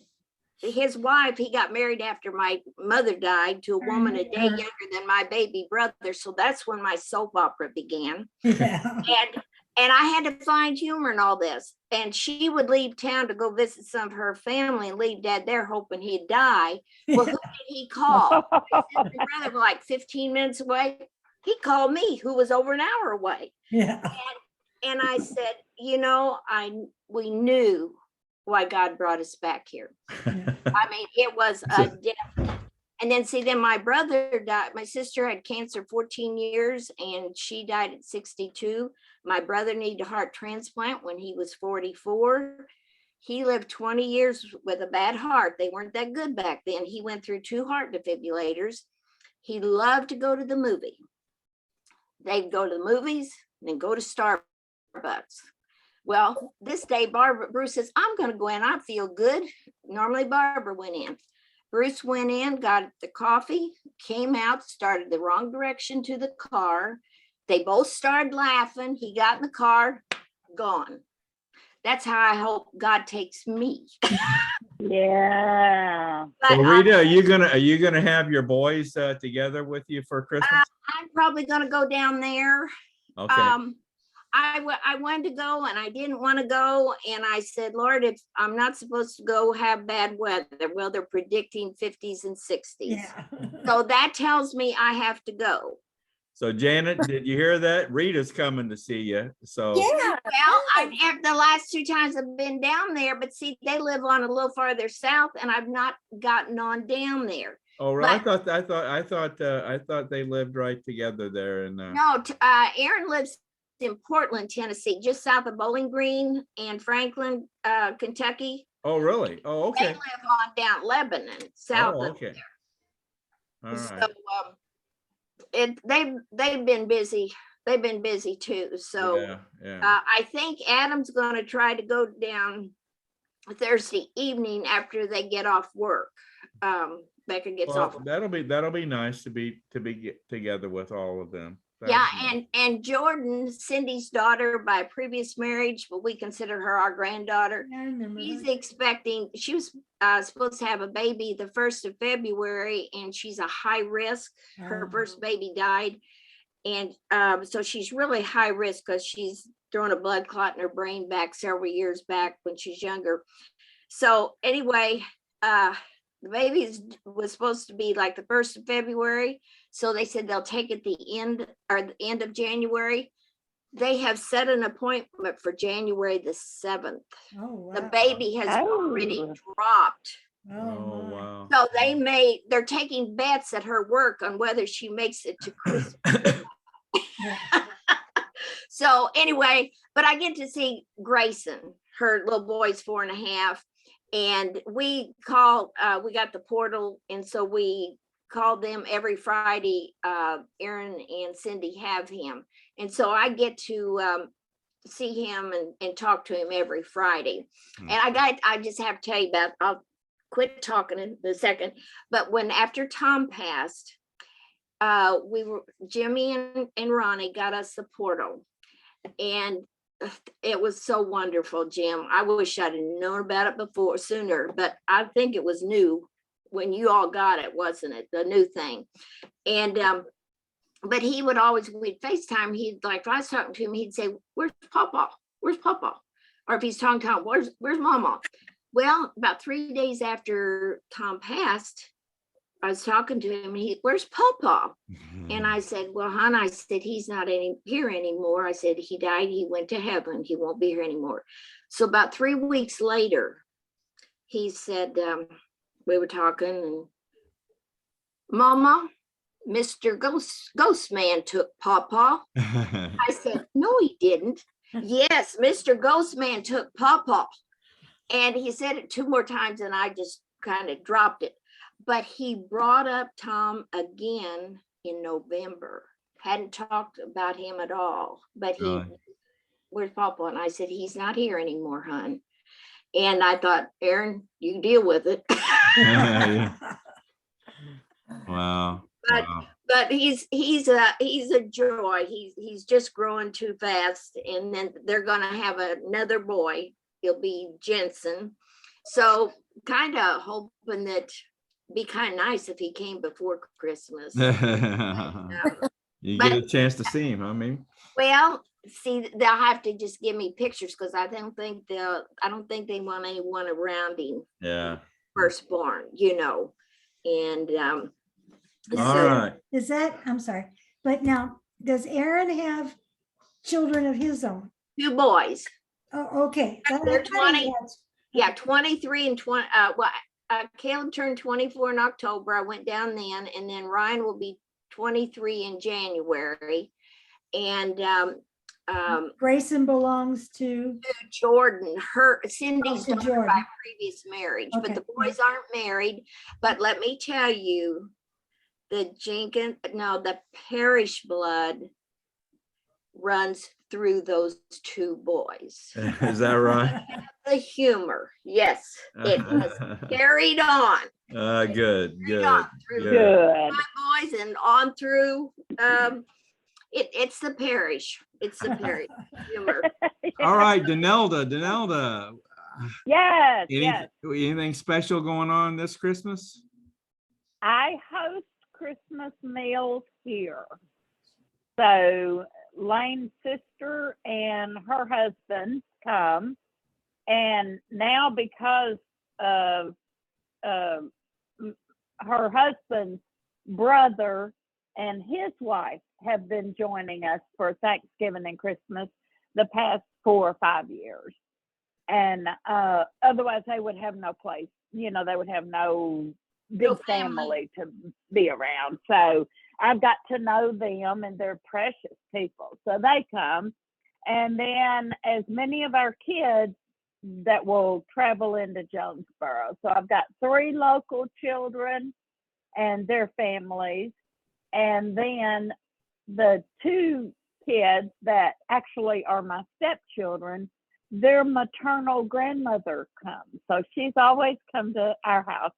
his wife, he got married after my mother died to a woman a day younger than my baby brother. So that's when my soap opera began. Yeah. And I had to find humor in all this. And she would leave town to go visit some of her family and leave Dad there hoping he'd die. Well, who did he call? My sister and brother were like 15 minutes away. He called me, who was over an hour away. Yeah. And I said, we knew why God brought us back here. Yeah. I mean, it was a death And then see, then my brother died. My sister had cancer 14 years and she died at 62. My brother needed a heart transplant when he was 44. He lived 20 years with a bad heart. They weren't that good back then. He went through 2 heart defibrillators. He loved to go to the movie. They'd go to the movies and then go to Starbucks. Well, this day, Bruce says, I'm going to go in. I feel good. Normally, Barbara went in. Bruce went in, got the coffee, came out, started the wrong direction to the car. They both started laughing. He got in the car, gone. That's how I hope God takes me. Yeah. Well, Rita, are you gonna have your boys together with you for Christmas? I'm probably gonna go down there. Okay. I wanted to go and I didn't want to go. And I said, Lord, if I'm not supposed to go have bad weather, well, they're predicting 50s and 60s. Yeah. So that tells me I have to go. So Janet, did you hear that? Rita's coming to see you. So Yeah. Well, the last 2 times I've been down there, but see, they live on a little farther south and I've not gotten on down there. oh, right. But- I thought they lived right together there. And No, Aaron lives in Portland, Tennessee, just south of Bowling Green and Franklin, Kentucky. oh, really? Oh, They okay. live on down Lebanon, south Oh, of okay. there. All So right. they've been busy. They've been busy too. So yeah. I think Adam's going to try to go down Thursday evening after they get off work. Becca gets Well, off. that'll be nice to be together with all of them. Yeah, That'd be nice. and Jordan, Cindy's daughter by previous marriage, but we consider her our granddaughter. I remember. She's that. expecting, she was supposed to have a baby the 1st of February, and she's a high risk. Her Oh. first baby died. And so she's really high risk because she's thrown a blood clot in her brain back several years back when she's younger. So anyway, the baby was supposed to be like the 1st of February. So they said they'll take it the end of January. They have set an appointment for January the 7th. Oh, wow. The baby has already dropped. Oh, my. wow. So they're taking bets at her work on whether she makes it to Christmas. Yeah. So anyway, but I get to see Grayson, her little boy's 4.5. And we got the portal. And so we call them every Friday. Aaron and Cindy have him. And so I get to see him and talk to him every Friday. Hmm. And I just have to tell you about, I'll quit talking in a second. But after Tom passed, Jimmy and Ronnie got us the portal. And it was so wonderful, Jim. I wish I'd known about it sooner, but I think it was new when you all got it, wasn't it? The new thing. And but he would always, we'd FaceTime, he'd like, if I was talking to him, he'd say, where's Papa? Where's Papa? Or if he's talking to Tom, where's Mama? Well, about 3 days after Tom passed, I was talking to him and where's Papa? And I said, well, hon, I said, he's not here anymore. I said, he died, he went to heaven, he won't be here anymore. So about 3 weeks later, he said, we were talking and Mama, Mr. Ghost Man took Papa. I said, no, he didn't. Yes, Mr. Ghost Man took Papa. And he said it 2 more times and I just kind of dropped it. But he brought up Tom again in November. Hadn't talked about him at all. But where's Papa? And I said, he's not here anymore, hon. And I thought, Aaron, you deal with it. Wow. But he's a joy. He's just growing too fast. And then they're gonna have another boy. He'll be Jensen. So kind of hoping that be kind of nice if he came before Christmas. You get a chance to see him, I mean. Well, see, they'll have to just give me pictures because I don't think they want anyone around him. Yeah. Firstborn, and All right. Is that, I'm sorry, but now, does Aaron have children of his own? 2 boys. Oh, okay. They're 20. Yeah, 23 and 20. Well, Caleb turned 24 in October. I went down then, and then Ryan will be 23 in January. And Grayson belongs to, Jordan, Cindy's to daughter Jordan. by previous marriage, but Okay, the boys aren't married. But let me tell you, the Parrish blood runs through those two boys. Is that right? The humor, yes, it has carried on. Good, Carried on good, through good. Good. my boys and on through. It's the Parrish. It's the Parrish humor. All right, Danelda, Yes, any, yes. anything special going on this Christmas? I host Christmas meals here. So Lane's sister and her husband come. And now because of her husband's brother and his wife have been joining us for Thanksgiving and Christmas the past 4 or 5 years. And otherwise they would have no place, they would have no big family to be around. So I've got to know them, and they're precious people. So they come. And then as many of our kids that will travel into Jonesboro. So I've got 3 local children and their families. And then the 2 kids that actually are my stepchildren, their maternal grandmother comes. So she's always come to our house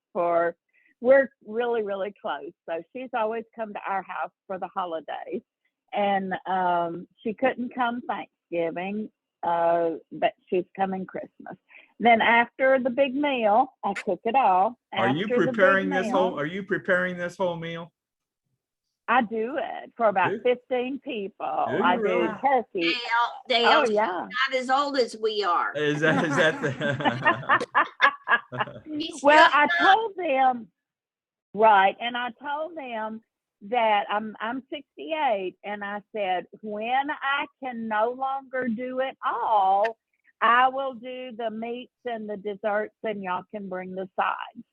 we're really, really close. So she's always come to our house for the holidays. And she couldn't come Thanksgiving, but she's coming Christmas. Then after the big meal, I cook it all. Are you preparing this whole meal? I do it for about 15 people. I do really? turkey. Dale, Oh, yeah. not as old as we are. Is that the Well, I told them, right, and I told them that I'm 68, and I said, when I can no longer do it all, I will do the meats and the desserts, and y'all can bring the sides.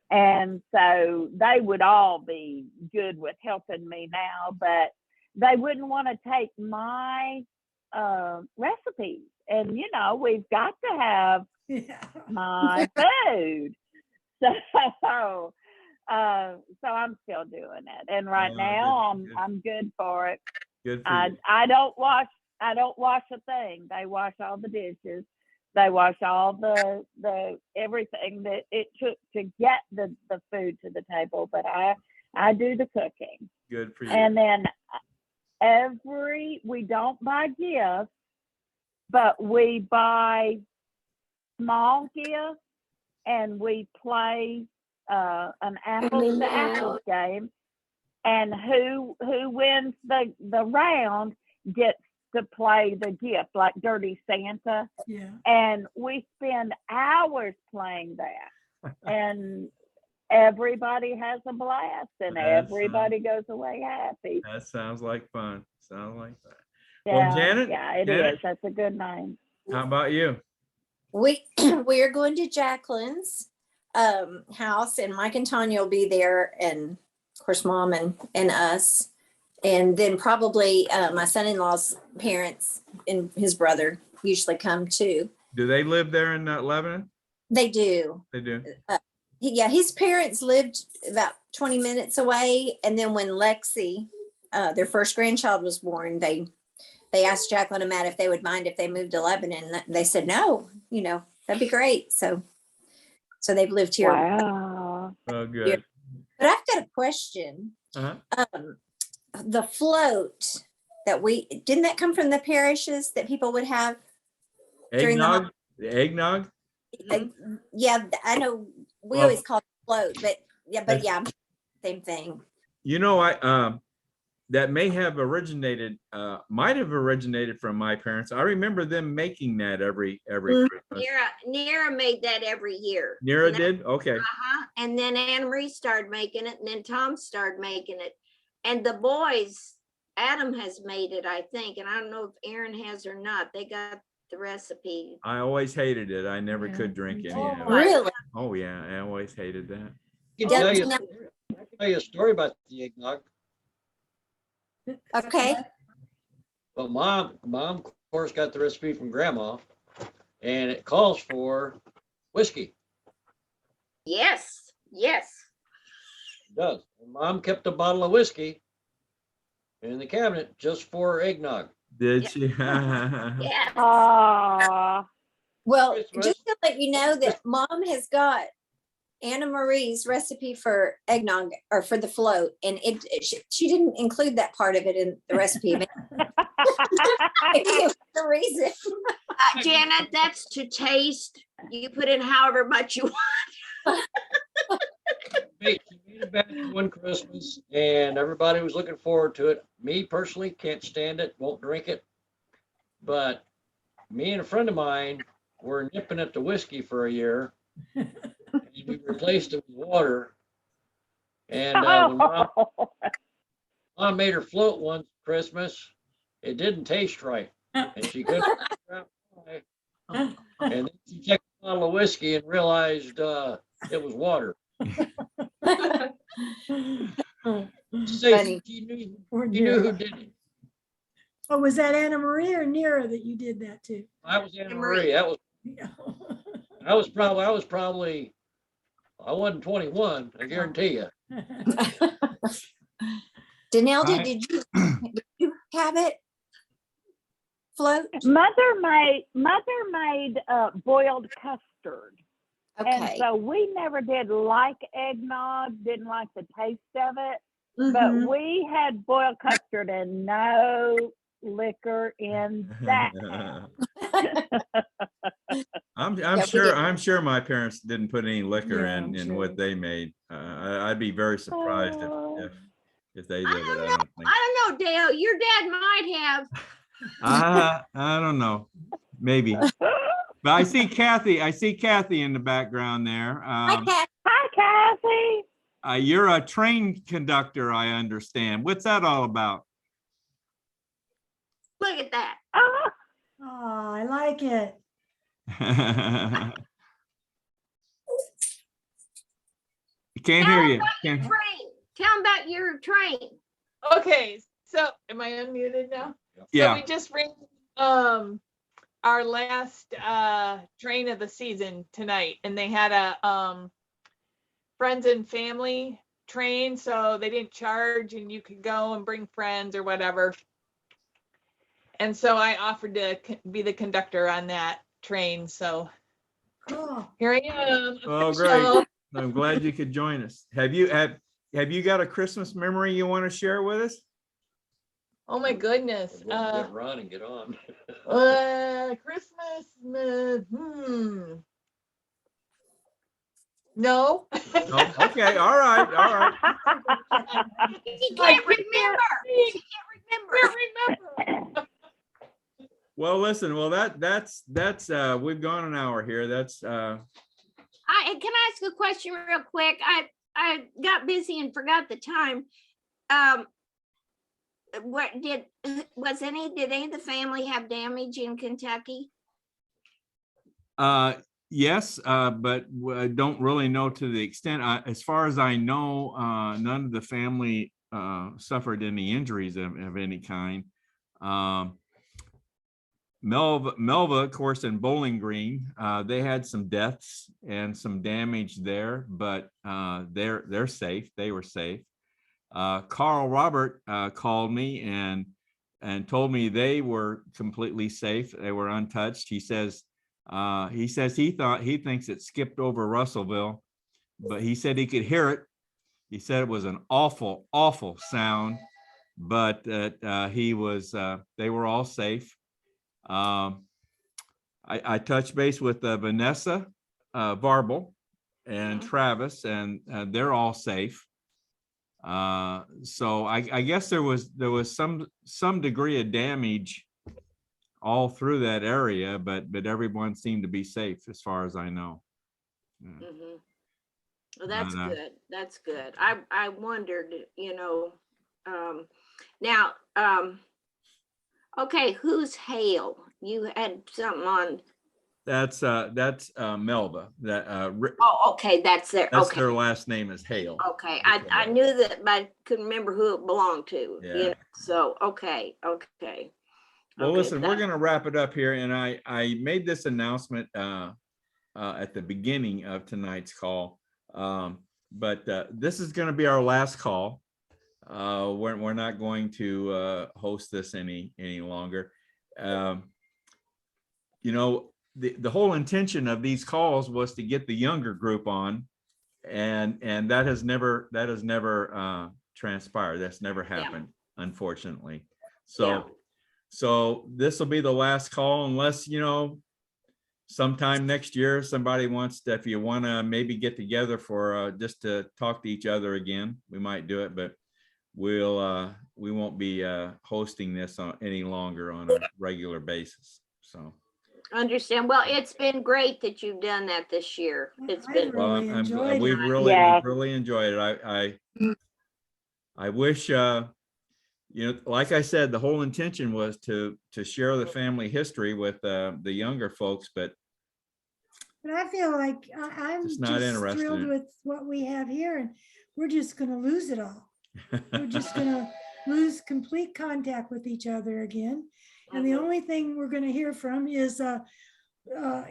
And so they would all be good with helping me now, but they wouldn't want to take my recipes. And, we've got to have my food. So I'm still doing it. And right now I'm good for it. Good for you. I don't wash a thing. They wash all the dishes. They wash all the everything that it took to get the food to the table, but I do the cooking. Good for you. And then we don't buy gifts, but we buy small gifts, and we play an apples to apples game, and who wins the round gets to play the gift, like Dirty Santa. Yeah. And we spend hours playing that. And everybody has a blast, and everybody goes away happy. That sounds like fun. Sounds like that. Yeah, Well, Janet? Yeah, it Janet? is. That's a good name. How about you? We are going to Jacqueline's house, and Mike and Tanya will be there, and of course Mom and us. And then probably my son-in-law's parents and his brother usually come too. Do they live there in Lebanon? They do. They do. Yeah, his parents lived about 20 minutes away. And then when Lexi, their first grandchild, was born, they asked Jacqueline and Matt if they would mind if they moved to Lebanon. They said no, that'd be great. So they've lived here. Wow. Oh, good. But I've got a question. Uh-huh. The float didn't that come from the parishes that people would have during Eggnog? The eggnog? Yeah, I know we always call it float, but yeah, same thing. That may have might have originated from my parents. I remember them making that every Christmas. Nira made that every year. Nira did? Okay. And then Anne Marie started making it, and then Tom started making it. And the boys, Adam has made it, I think, and I don't know if Aaron has or not. They got the recipe. I always hated it. I never Yeah, could drink me any too. of it. Really? Oh, yeah, I always hated that. I can Yeah, tell you, no. I can tell you a story about the eggnog. Okay. But mom, of course, got the recipe from grandma, and it calls for whiskey. Yes, yes. It does. And mom kept a bottle of whiskey in the cabinet just for eggnog. Did Yeah. she? Yes. Well, Christmas. just to let you know that mom has got Anna Marie's recipe for eggnog or for the float, and she didn't include that part of it in the recipe. Maybe it was the reason. Janet, that's to taste. You put in however much you want. She made a batch one Christmas, and everybody was looking forward to it. Me personally can't stand it, won't drink it. But me and a friend of mine were nipping at the whiskey for a year, and we replaced it with water. And when mom made her float one Christmas, it didn't taste right, and she couldn't figure out why. And then she checked a bottle of whiskey and realized it was water. Say Funny. she knew Or who Nira. did it. Oh, was that Anna Marie or Nira that you did that to? I was Anna Marie. Marie. That was Yeah. I was probably I wasn't 21, I guarantee you. Danelda, did you have it? Float? Mother made boiled custard. And Okay. so we never did like eggnog, didn't like the taste of it, Mhm. but we had boiled custard and no liquor in that house. I'm we sure my parents didn't put any liquor Yeah, I'm in sure. what they made. I'd be very surprised Oh. if they I did it. don't I know. don't think. I don't know, Dale. Your dad might have. I don't know. Maybe. But I see Kathy in the background there. Hi, Kat. Hi, Kathy. You're a train conductor, I understand. What's that all about? Look at that. Oh, Oh, I like it. Can't hear you. Can't- Train. Tell them about your train. Okay, so am I unmuted now? So Yeah. we just ran our last train of the season tonight, and they had a friends and family train, so they didn't charge, and you could go and bring friends or whatever. And so I offered to be the conductor on that train, so Oh, here I am. Oh, So, great. I'm glad you could join us. Have you got a Christmas memory you want to share with us? oh my goodness. Get run and get on. Christmas, no. Oh, okay. All right. He can't remember. He can't remember. Well, listen. Well, that's we've gone an hour here. That's Can I ask a question real quick? I got busy and forgot the time. Did any of the family have damage in Kentucky? yes, but I don't really know to the extent. As far as I know, none of the family suffered any injuries of any kind. Melva, of course, in Bowling Green, they had some deaths and some damage there, but they're safe. They were safe. Carl Robert called me and told me they were completely safe. They were untouched. He says he thinks it skipped over Russellville, but he said he could hear it. He said it was an awful, awful sound, but they were all safe. I touched base with Vanessa Varble and Travis, and they're all safe. So I guess there was some degree of damage all through that area, but everyone seemed to be safe as far as I know. Yeah. Mhm. Well, that's And, good. That's good. I wondered, now, okay, who's Hale You had something on. That's Melba. Oh, okay, that's their, That's okay, their last name is Hale. okay. I knew that, but I couldn't remember who it belonged to, Yeah. you know, so, okay. Well, Okay, listen, we're going to wrap it up here. And I made this announcement at the beginning of tonight's call. But this is going to be our last call. We're not going to host this any longer. You know, the whole intention of these calls was to get the younger group on, and that has never transpired. That's never happened, unfortunately. So this will be the last call, unless, you know, sometime next year somebody wants to, if you want to maybe get together for just to talk to each other again, we might do it, but we won't be hosting this any longer on a regular basis. So understand. Well, it's been great that you've done that this year. It's been, well, Really enjoyed we've it. really Yeah. really enjoyed it. I wish you know, like I said, the whole intention was to share the family history with the younger folks, but I feel like I'm Just not just interested thrilled in it. with what we have here, and we're just gonna lose it all. We're just gonna lose complete contact with each other again. And the Mhm. only thing we're gonna hear from is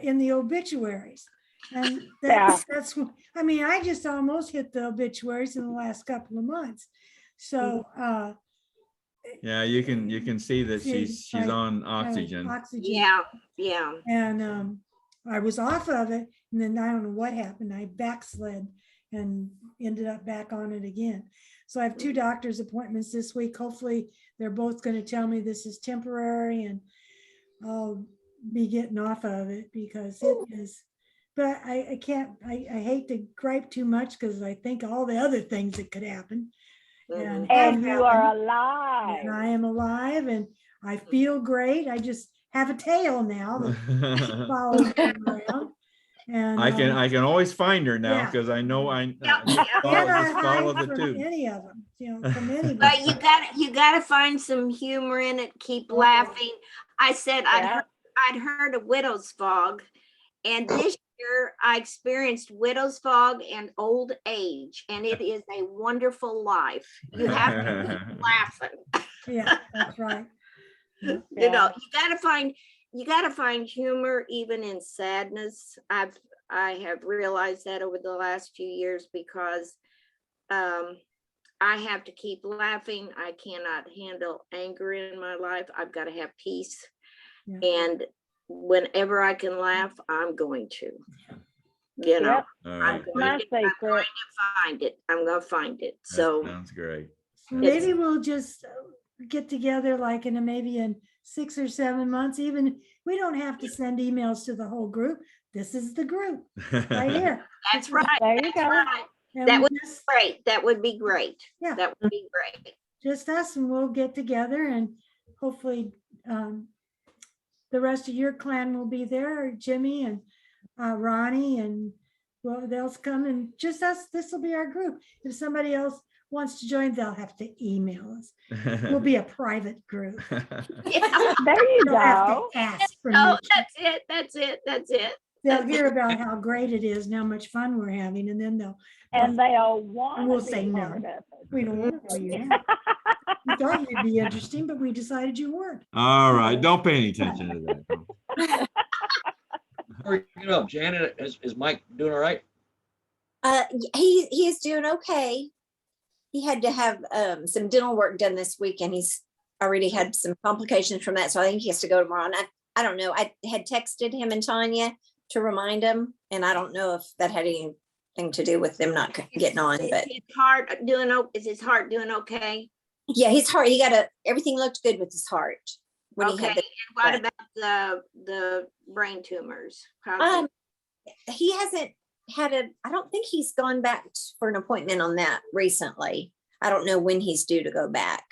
in the obituaries. And that's what, I mean, I just almost hit the obituaries in the last couple of months. So yeah, you can see that she's right, on oxygen. yeah. And I was off of it, and then I don't know what happened. I backslid and ended up back on it again. So I have 2 doctor's appointments this week. Hopefully they're both going to tell me this is temporary, and I'll be getting off of it, because it is. But I can't, I hate to gripe too much, because I think all the other things that could happen. Mhm. And you are happened. alive. And I am alive, and I feel great. I just have a tail now that follows me around. And I can always find her now, yeah. because I know Yeah. just and I follow hide the from tube. any of them, you know, from anybody. But you gotta find some humor in it, keep laughing. I said Yeah. I'd heard of widow's fog, and this year I experienced widow's fog and old age, and it is a wonderful life. You have to keep laughing. Yeah, that's right. You know, you gotta find humor even in sadness. I have realized that over the last few years, because I have to keep laughing. I cannot handle anger in my life. I've got to have peace. Yeah. And whenever I can laugh, I'm going to. You know, Yep. All I'm right. going My to secret. find it. I'm gonna find it. That So sounds great. Maybe we'll just get together like maybe in 6 or 7 months. Even we don't have to send emails to the whole group. This is the group right here. that's right. There you That's go. right. And That we would just, Great. That would be great. Yeah. That would be great. just us, and we'll get together, and hopefully the rest of your clan will be there, Jimmy and Ronnie, and well, they'll come, and just us. This will be our group. If somebody else wants to join, they'll have to email us. We'll be a private group. Yeah. There you They'll have to go. ask Oh, permission. that's it. They'll hear about how great it is and how much fun we're having, and then And they'll want And we'll to be say no. part of it. we don't want to. We thought you'd be interesting, but we decided you weren't. All right, don't pay any attention to that. Before you get up, Janet, is Mike doing all right? He is doing okay. He had to have some dental work done this week, and he's already had some complications from that. So I think he has to go tomorrow. And I don't know. I had texted him and Tanya to remind him, and I don't know if that had anything to do with them not getting on. But Is his heart doing okay? yeah, his heart. Everything looked good with his heart when Okay. he had And what about the brain tumors? the. He hasn't had I don't think he's gone back for an appointment on that recently. I don't know when he's due to go back.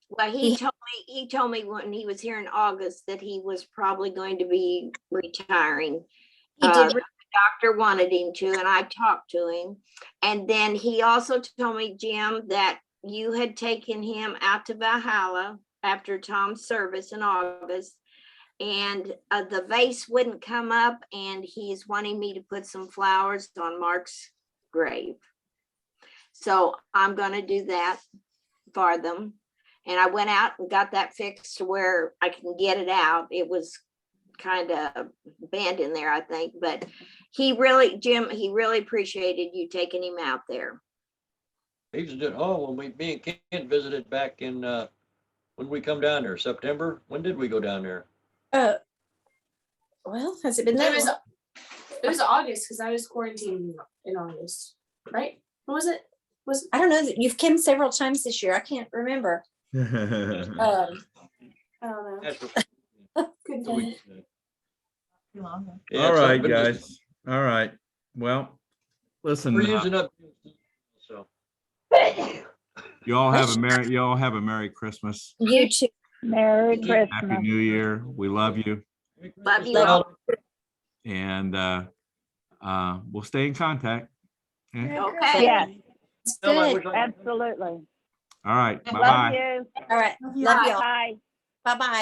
Well, he told me when he was here in August that he was probably going to be retiring. He did. The doctor wanted him to, and I talked to him. And then he also told me, Jim, that you had taken him out to Valhalla after Tom's service in August. And the vase wouldn't come up, and he's wanting me to put some flowers on Mark's grave. So I'm gonna do that for them. And I went out and got that fixed to where I can get it out. It was kind of bent in there, I think, but Jim, he really appreciated you taking him out there. He's did, oh, when me and Kent visited back in, when we come down there, September, when did we go down there? Well, has it been that long? It was August because I was quarantined in August, right? What was it? I don't know. You've come several times this year. I can't remember. I don't know. That's Couldn't so tell we- you. yeah, All so right, it was- guys. All right. Well, listen, We're using up, so. you all have a Merry Christmas. You too. Merry Happy Christmas. New Year. We love you. Love you all. And we'll stay in contact. Okay? Okay. Yes, It's Tell 'em I good. wish I- absolutely. All right. Love Bye-bye. you. All right. Love you. Love y'all. Bye. Bye-bye.